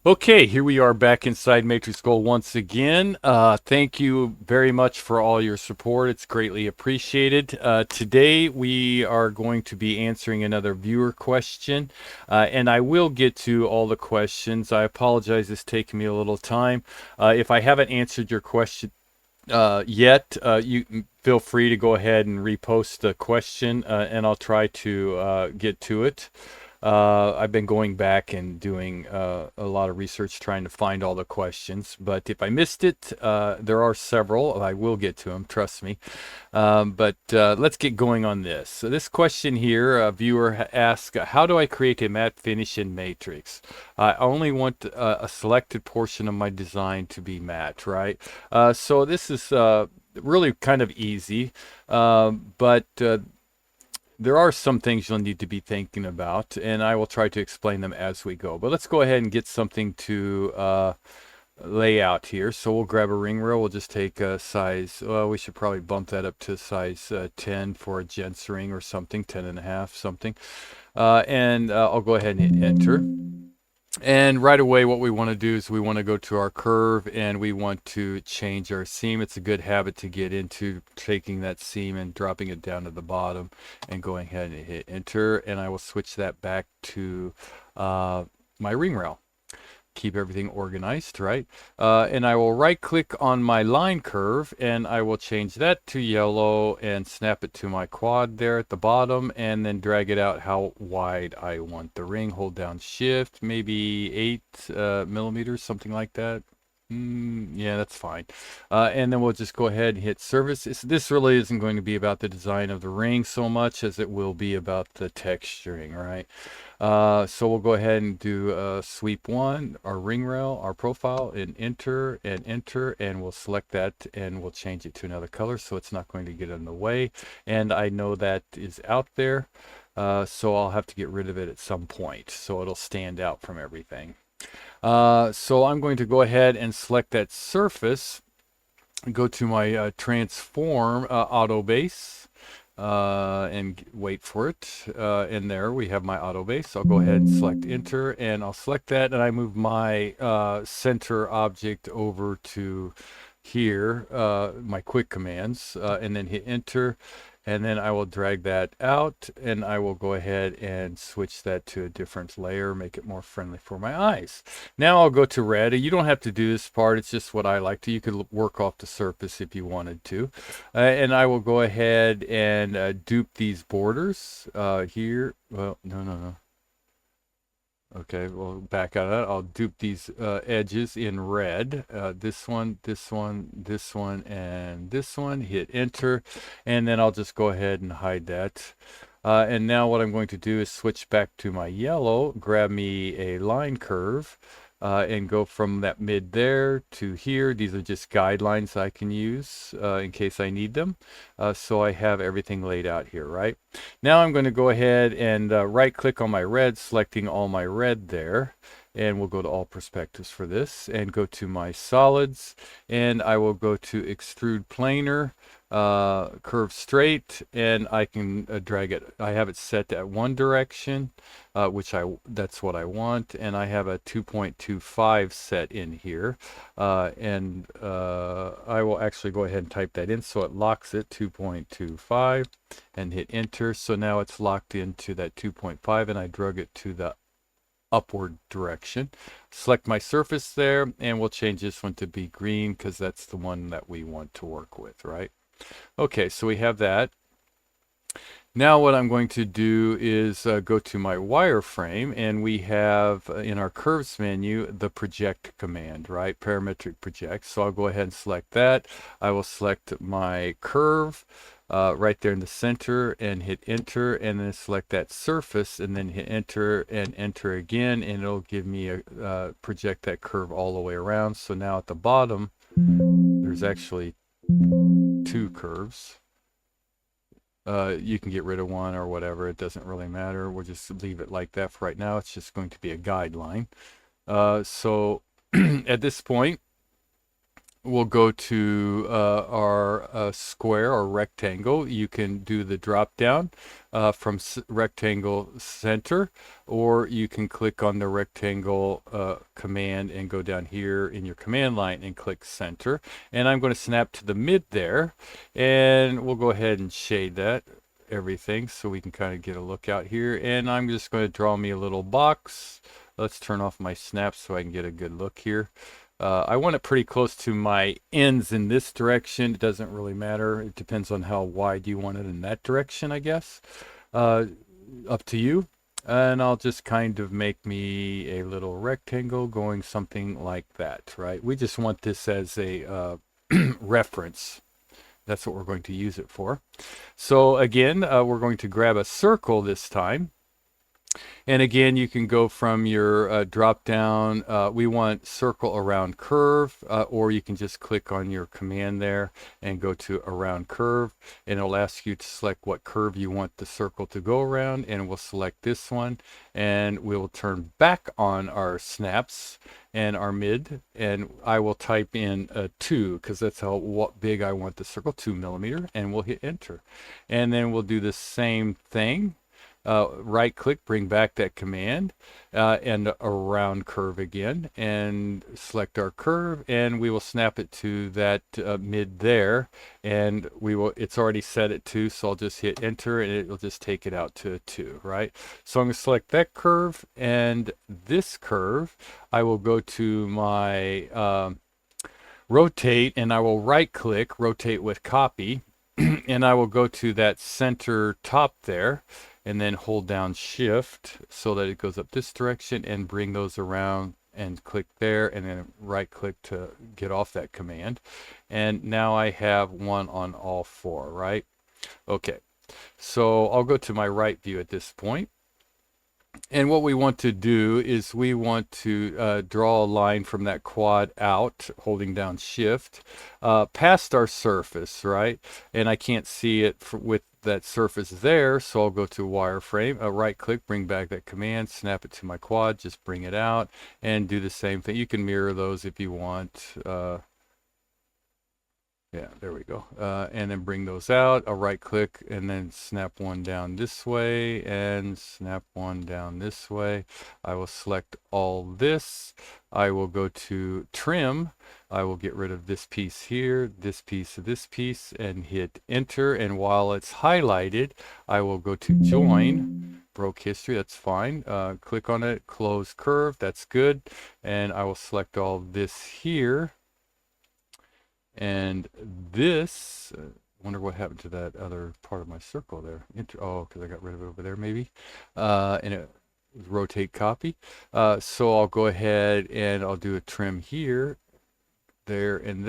Okay, here we are back inside MatrixGold once again. Thank you very much for all your support. It's greatly appreciated. Today we are going to be answering another viewer question, and I will get to all the questions. I apologize, it's taken me a little time. If I haven't answered your question yet, you feel free to go ahead and repost the question, and I'll try to get to it. I've been going back and doing a lot of research trying to find all the questions, but if I missed it, there are several. I will get to them, trust me. But let's get going on this. So this question here, a viewer asks, how do I create a matte finish in Matrix? I only want a selected portion of my design to be matte, right? So this is really kind of easy, but there are some things you'll need to be thinking about, and I will try to explain them as we go. But let's go ahead and get something to lay out here. So we'll grab a ring rail. We'll just take a size, well, we should probably bump that up to size 10 for a gents ring or something, 10 and a half, something. And I'll go ahead and hit enter. And right away, what we want to do is we want to go to our curve and we want to change our seam. It's a good habit to get into taking that seam and dropping it down to the bottom and going ahead and hit enter. And I will switch that back to my ring rail. Keep everything organized, right? And I will right click on my line curve and I will change that to yellow and snap it to my quad there at the bottom and then drag it out how wide I want the ring. Hold down shift, maybe 8 millimeters, something like that. Yeah, that's fine. And then we'll just go ahead and hit service. This really isn't going to be about the design of the ring so much as it will be about the texturing, right? So we'll go ahead and do sweep one, our ring rail, our profile, and enter, and we'll select that and we'll change it to another color so it's not going to get in the way. And I know that is out there, so I'll have to get rid of it at some point so it'll stand out from everything. So I'm going to go ahead and select that surface, go to my transform auto base, and wait for it. And there we have my auto base. I'll go ahead and select enter and I'll select that and I move my center object over to here, my quick commands, and then hit enter. And then I will drag that out and I will go ahead and switch that to a different layer, make it more friendly for my eyes. Now I'll go to red. You don't have to do this part. It's just what I like to. You could work off the surface if you wanted to. And I will go ahead and dupe these borders here. Well, no. Okay, we'll back out of that. I'll dupe these edges in red. This one, this one, this one, and this one. Hit enter, and then I'll just go ahead and hide that. And now what I'm going to do is switch back to my yellow, grab me a line curve, and go from that mid there to here. These are just guidelines I can use in case I need them. So I have everything laid out here, right? Now I'm going to go ahead and right click on my red, selecting all my red there. And we'll go to all perspectives for this and go to my solids and I will go to extrude planar, curve straight, and I can drag it. I have it set at one direction, which that's what I want, and I have a 2.25 set in here, and I will actually go ahead and type that in so it locks it 2.25 and hit enter. So now it's locked into that 2.5 and I drug it to the upward direction. Select my surface there and we'll change this one to be green because that's the one that we want to work with, right? Okay, so we have that. Now what I'm going to do is go to my wireframe and we have in our curves menu the project command, right? Parametric project. So I'll go ahead and select that. I will select my curve right there in the center and hit enter and then select that surface and then hit enter and enter again and it'll give me a project that curve all the way around. So now at the bottom there's actually two curves. You can get rid of one or whatever. It doesn't really matter. We'll just leave it like that for right now. It's just going to be a guideline. So at this point, we'll go to our square or rectangle. You can do the drop down from rectangle center, or you can click on the rectangle command and go down here in your command line and click center. And I'm going to snap to the mid there, and we'll go ahead and shade that everything so we can kind of get a look out here. And I'm just going to draw me a little box. Let's turn off my snaps so I can get a good look here. I want it pretty close to my ends in this direction. It doesn't really matter. It depends on how wide you want it in that direction, I guess. Up to you. And I'll just kind of make me a little rectangle going something like that, right? We just want this as a reference. That's what we're going to use it for. So again, we're going to grab a circle this time. And again, you can go from your drop down. We want circle around curve, or you can just click on your command there and go to around curve, and it'll ask you to select what curve you want the circle to go around, and we'll select this one, and we will turn back on our snaps and our mid, and I will type in 2 because that's how big I want the circle, 2 millimeter, and we'll hit enter. And then we'll do the same thing. Right click, bring back that command, and around curve again, and select our curve, and we will snap it to that mid there, and it's already set at 2, so I'll just hit enter and it'll just take it out to 2, right? So I'm going to select that curve and this curve. I will go to my rotate, and I will right click, rotate with copy, and I will go to that center top there, and then hold down shift so that it goes up this direction, and bring those around and click there, and then right click to get off that command. And now I have one on all 4, right? Okay, so I'll go to my right view at this point. And what we want to do is we want to draw a line from that quad out, holding down shift, past our surface, right? And I can't see it with that surface there, so I'll go to wireframe, right click, bring back that command, snap it to my quad, just bring it out, and do the same thing. You can mirror those if you want. Yeah, there we go. And then bring those out. I'll right click and then snap one down this way and snap one down this way. I will select all this. I will go to trim. I will get rid of this piece here, this piece, and hit enter. And while it's highlighted, I will go to join. Broke history, that's fine. Click on it, close curve, that's good. And I will select all this here. And this, wonder what happened to that other part of my circle there. Oh, because I got rid of it over there maybe. And it rotate copy. So I'll go ahead and I'll do a trim here, there, and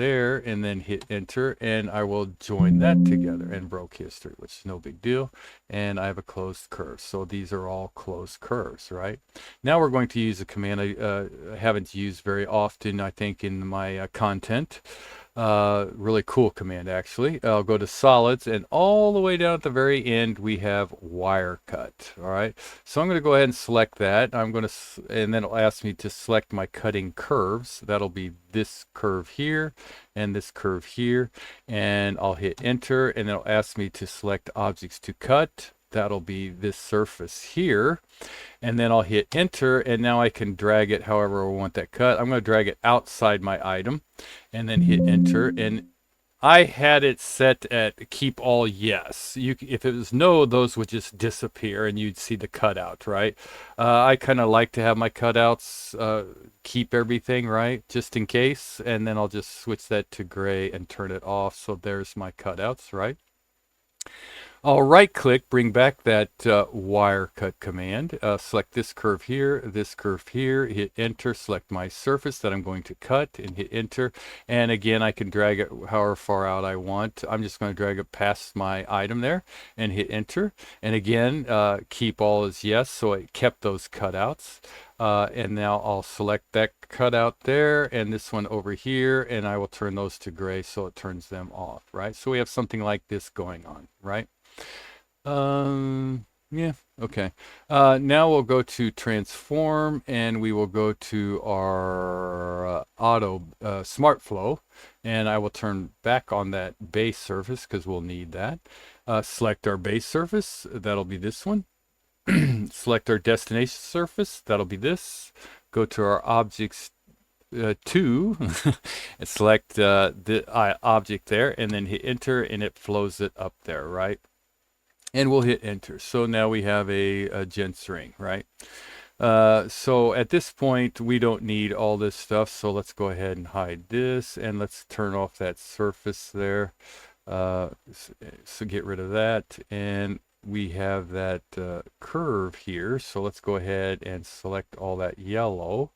then hit enter, and I will join that together, and broke history, which is no big deal. And I have a closed curve. So these are all closed curves, right? Now we're going to use a command I haven't used very often, I think, in my content. Really cool command, actually. I'll go to solids, and all the way down at the very end we have wire cut. All right, so I'm going to go ahead and select that. And then it'll ask me to select my cutting curves. That'll be this curve here and this curve here, and I'll hit enter, and it'll ask me to select objects to cut. That'll be this surface here, and then I'll hit enter, and now I can drag it however I want that cut. I'm going to drag it outside my item and then hit enter, and I had it set at keep all yes. If it was no, those would just disappear and you'd see the cutout, right? I kind of like to have my cutouts keep everything, right, just in case, and then I'll just switch that to gray and turn it off. So there's my cutouts, right? I'll right click, bring back that wire cut command, select this curve here, hit enter, select my surface that I'm going to cut and hit enter. And again, I can drag it however far out I want. I'm just going to drag it past my item there and hit enter. And again, keep all as yes, so it kept those cutouts. And now I'll select that cutout there and this one over here, and I will turn those to gray so it turns them off, right? So we have something like this going on, right? Yeah, okay. Now we'll go to transform, and we will go to our auto smart flow, And I will turn back on that base surface because we'll need that. Select our base surface. That'll be this one. Select our destination surface. That'll be this. Go to our objects 2 and select the object there, and then hit enter, and it flows it up there, right? And we'll hit enter. So now we have a gents ring, right? So at this point, we don't need all this stuff. So let's go ahead and hide this, and let's turn off that surface there. So get rid of that, and we have that curve here. So let's go ahead and select all that yellow,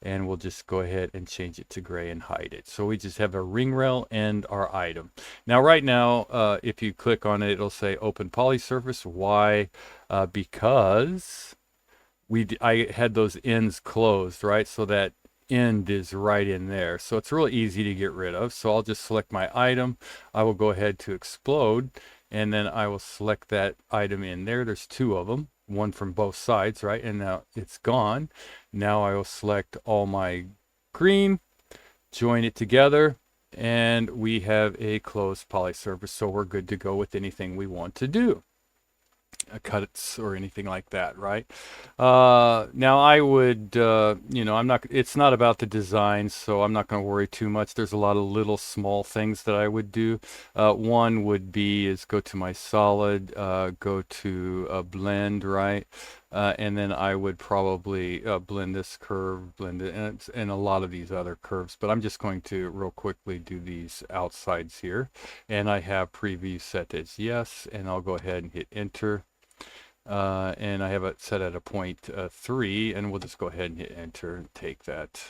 and we'll just go ahead and change it to gray and hide it. So we just have a ring rail and our item. Now, right now, if you click on it, it'll say open poly surface. Why? Because I had those ends closed, right? So that end is right in there. So it's really easy to get rid of. So I'll just select my item. I will go ahead to explode, and then I will select that item in there. There's 2 of them, one from both sides, right? And now it's gone. Now I will select all my green, join it together, and we have a closed poly surface. So we're good to go with anything we want to do. Cuts or anything like that, right? Now I would, it's not about the design, so I'm not going to worry too much. There's a lot of little small things that I would do. One would be is go to my solid, go to blend, right? And then I would probably blend this curve, blend it, and a lot of these other curves. But I'm just going to real quickly do these outsides here. And I have preview set as yes, and I'll go ahead and hit enter. And I have it set at a 0.3, and we'll just go ahead and hit enter and take that,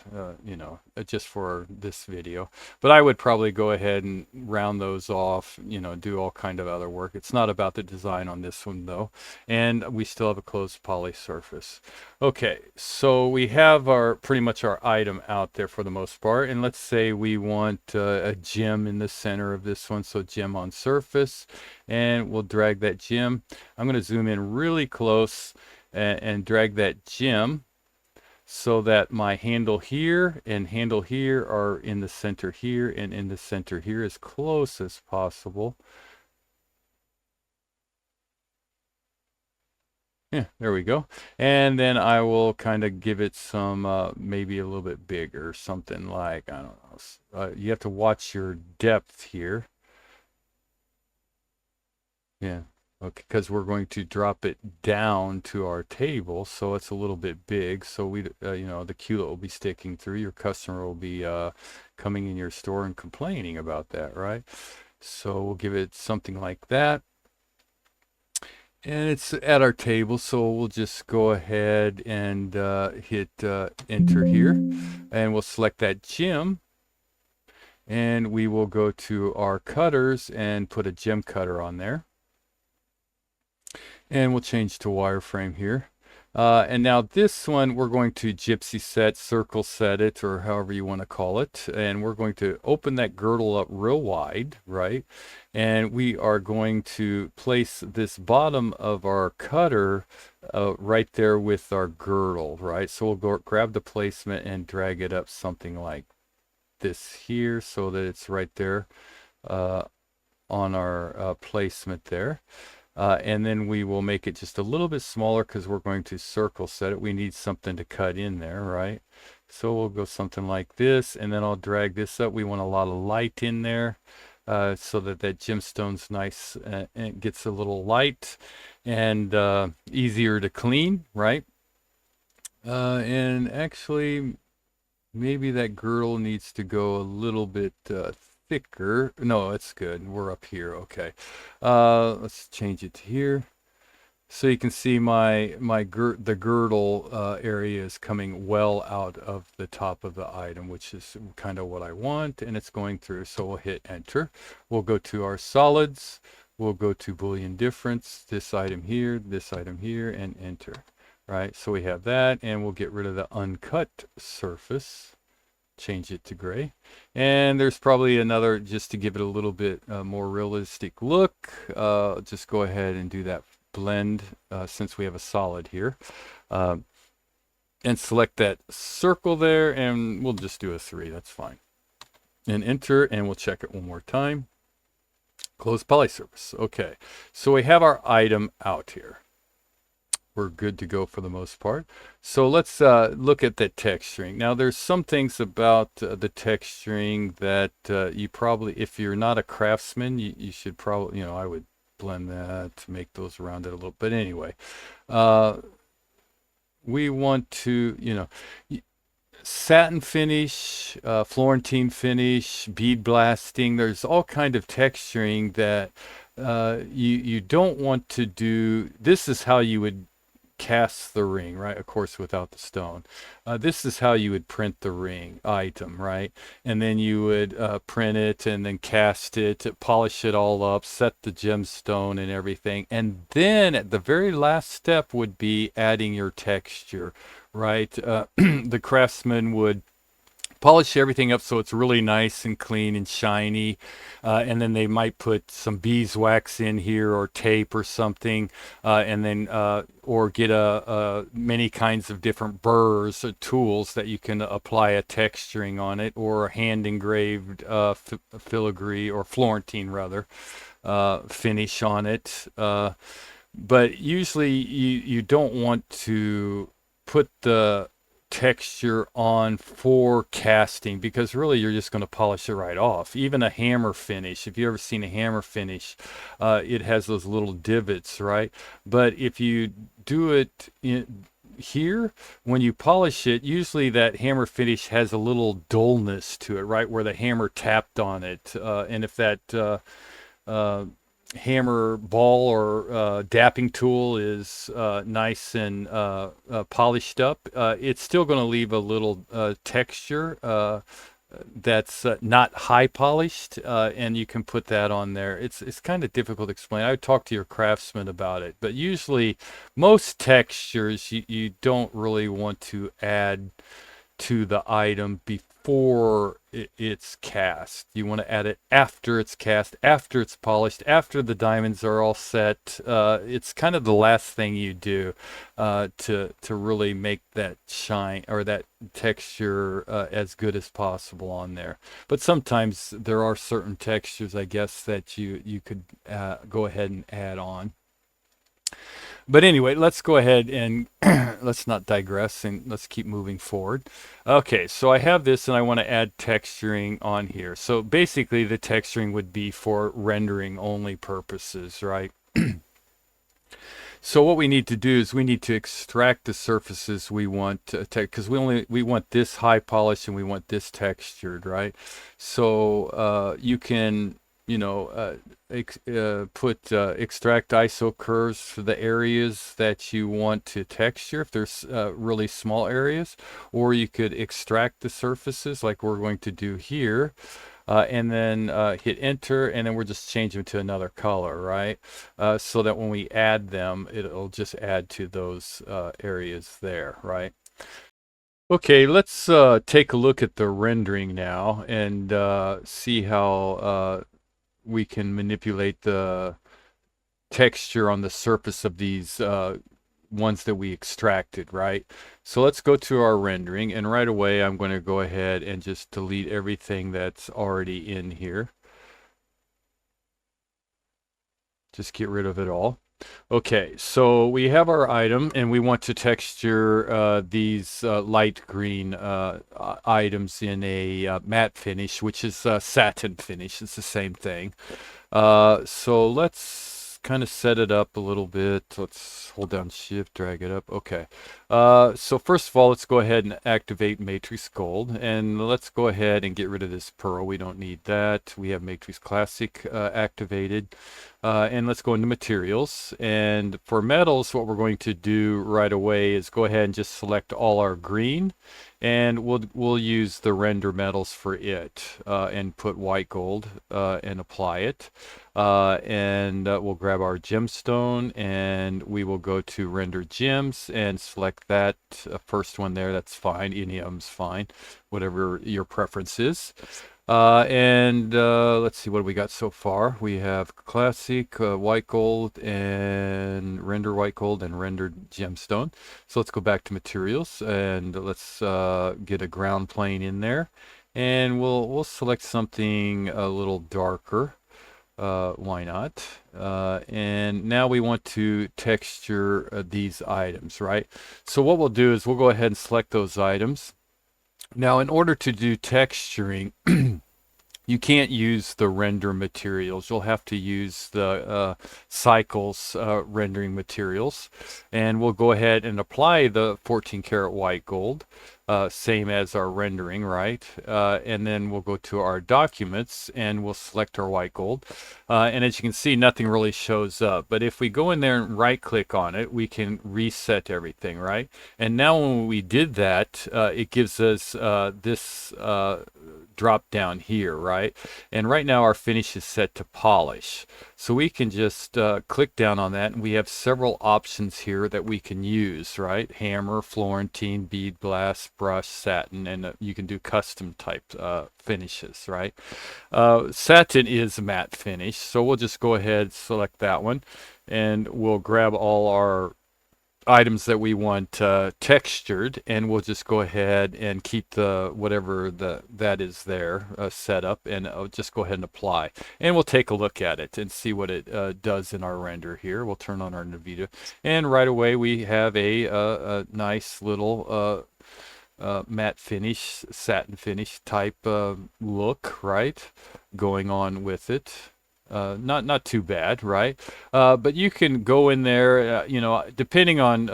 just for this video. But I would probably go ahead and round those off, do all kind of other work. It's not about the design on this one though. And we still have a closed poly surface. Okay, so we have pretty much our item out there for the most part. And let's say we want a gem in the center of this one. So gem on surface, and we'll drag that gem. I'm going to zoom in really close and drag that gem so that my handle here and handle here are in the center here and in the center here as close as possible. Yeah, there we go. And then I will kind of give it some, maybe a little bit bigger, something like, I don't know. You have to watch your depth here. Yeah. Okay, because we're going to drop it down to our table, so it's a little bit big. So we, the QLED will be sticking through. Your customer will be coming in your store and complaining about that, right? So we'll give it something like that. And it's at our table, so we'll just go ahead and hit enter here, and we'll select that gem, and we will go to our cutters and put a gem cutter on there. And we'll change to wireframe here. And now this one, we're going to gypsy set, circle set it, or however you want to call it. And we're going to open that girdle up real wide, right? And we are going to place this bottom of our cutter right there with our girdle, right? So we'll go grab the placement and drag it up something like this here so that it's right there on our placement there. And then we will make it just a little bit smaller because we're going to circle set it. We need something to cut in there, right? So we'll go something like this, and then I'll drag this up. We want a lot of light in there so that gemstone's nice and it gets a little light and easier to clean, right? And actually, maybe that girdle needs to go a little bit thicker. No, it's good. We're up here. Okay. Let's change it to here. So you can see the girdle area is coming well out of the top of the item, which is kind of what I want, and it's going through. So we'll hit enter. We'll go to our solids. We'll go to Boolean difference, this item here, and enter. Right? So we have that, and we'll get rid of the uncut surface. Change it to gray, and there's probably another, just to give it a little bit more realistic look, just go ahead and do that blend since we have a solid here, and select that circle there, and we'll just do a 3. That's fine. and enter, and we'll check it one more time. Close poly surface. Okay, so we have our item out here. We're good to go for the most part. So let's look at the texturing. Now there's some things about the texturing that you probably, if you're not a craftsman, you should probably, you know, I would blend that to make those rounded a little. But anyway, we want to, you know, satin finish, Florentine finish, bead blasting. There's all kind of texturing that you don't want to do. This is how you would cast the ring, right? Of course, without the stone. This is how you would print the ring item, right? And then you would print it and then cast it, polish it all up, set the gemstone and everything. And then at the very last step would be adding your texture, right? The craftsman would polish everything up so it's really nice and clean and shiny, and then they might put some beeswax in here or tape or something, and then or get many kinds of different burrs or tools that you can apply a texturing on it, or a hand engraved filigree or Florentine rather finish on it. But usually you don't want to put the texture on for casting, because really you're just going to polish it right off. Even a hammer finish, if you ever seen a hammer finish, it has those little divots, right? But if you do it here, when you polish it, usually that hammer finish has a little dullness to it, right, where the hammer tapped on it, and if that hammer ball or dapping tool is nice and polished up, it's still going to leave a little texture that's not high polished, and you can put that on there. It's kind of difficult to explain. I would talk to your craftsman about it, but usually most textures you don't really want to add to the item before it's cast. You want to add it after it's cast, after it's polished, after the diamonds are all set. It's kind of the last thing you do to really make that shine or that texture as good as possible on there. But sometimes there are certain textures, I guess, that you could go ahead and add on. But anyway, let's go ahead and let's not digress, and let's keep moving forward. Okay, so I have this and I want to add texturing on here. So basically the texturing would be for rendering only purposes, right? So what we need to do is we need to extract the surfaces we want to, because we want this high polish and we want this textured, right? So you can, you know, put extract ISO curves for the areas that you want to texture, if there's really small areas, or you could extract the surfaces like we're going to do here, and then hit enter, and then we're just changing them to another color, right? So that when we add them, it'll just add to those areas there, right? Okay, let's take a look at the rendering now and see how we can manipulate the texture on the surface of these ones that we extracted, right? So let's go to our rendering, and right away I'm going to go ahead and just delete everything that's already in here. Just get rid of it all. Okay, so we have our item and we want to texture these light green items in a matte finish, which is satin finish. It's the same thing. So let's kind of set it up a little bit. Let's hold down shift, drag it up. Okay. So first of all, let's go ahead and activate MatrixGold, and let's go ahead and get rid of this pearl. We don't need that. We have Matrix Classic activated. And let's go into materials, and for metals what we're going to do right away is go ahead and just select all our green, and we'll use the render metals for it, and put white gold and apply it, and we'll grab our gemstone and we will go to render gems and select that first one there. That's fine, any of them's fine, whatever your preference is. And let's see, what do we got so far? We have classic, white gold, and render white gold, and rendered gemstone. So let's go back to materials, and let's get a ground plane in there. And we'll select something a little darker. Why not? And now we want to texture these items, right? So what we'll do is we'll go ahead and select those items. Now, in order to do texturing, you can't use the render materials. You'll have to use the Cycles rendering materials. And we'll go ahead and apply the 14 karat white gold, same as our rendering, right? And then we'll go to our documents and we'll select our white gold. And as you can see, nothing really shows up. But if we go in there and right click on it, we can reset everything, right? And now when we did that, it gives us this drop down here, right? And right now our finish is set to polish. So we can just click down on that, and we have several options here that we can use, right? Hammer, Florentine, bead blast, brush, satin, and you can do custom type finishes, right? Satin is a matte finish, so we'll just go ahead, select that one, and we'll grab all our items that we want textured, and we'll just go ahead and keep the whatever that is there set up, and I'll just go ahead and apply, and we'll take a look at it and see what it does in our render here. We'll turn on our NVIDIA, and right away we have a nice little matte finish, satin finish type look, right, going on with it. Not too bad, right? But you can go in there, depending on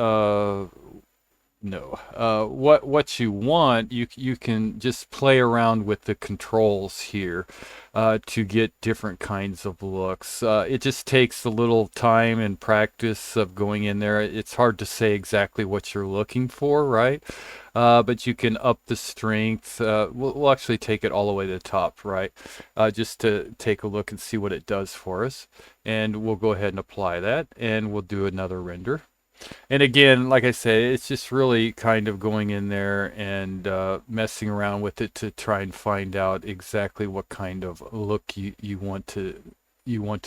what you want. You can just play around with the controls here to get different kinds of looks. It just takes a little time and practice of going in there. It's hard to say exactly what you're looking for, right? But you can up the strength. We'll actually take it all the way to the top, right? Just to take a look and see what it does for us. And we'll go ahead and apply that, and we'll do another render. And again, like I said, it's just really kind of going in there and messing around with it to try and find out exactly what kind of look you want to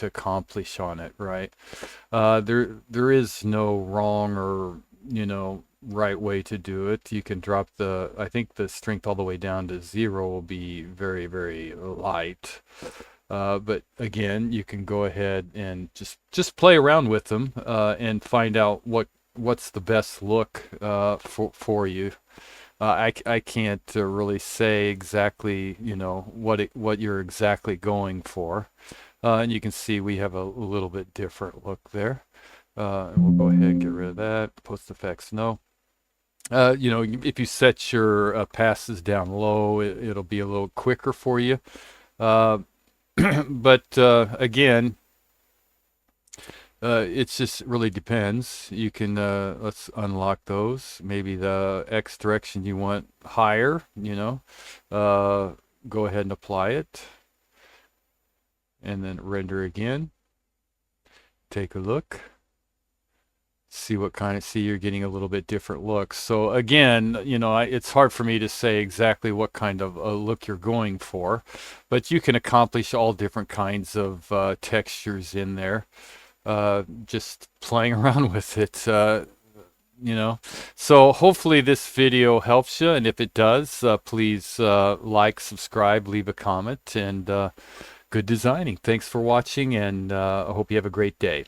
accomplish on it, right? There is no wrong or right way to do it. You can drop I think the strength all the way down to 0 will be very, very light. But again, you can go ahead and just play around with them and find out what's the best look for you. I can't really say exactly what you're exactly going for. And you can see we have a little bit different look there. And we'll go ahead and get rid of that. Post effects, no. If you set your passes down low, it'll be a little quicker for you. But again, it just really depends. You can let's unlock those. Maybe the X direction you want higher. Go ahead and apply it, and then render again. Take a look. See you're getting a little bit different looks. So again, it's hard for me to say exactly what kind of look you're going for, but you can accomplish all different kinds of textures in there, just playing around with it. So hopefully this video helps you, and if it does, please like, subscribe, leave a comment, and good designing. Thanks for watching, and I hope you have a great day.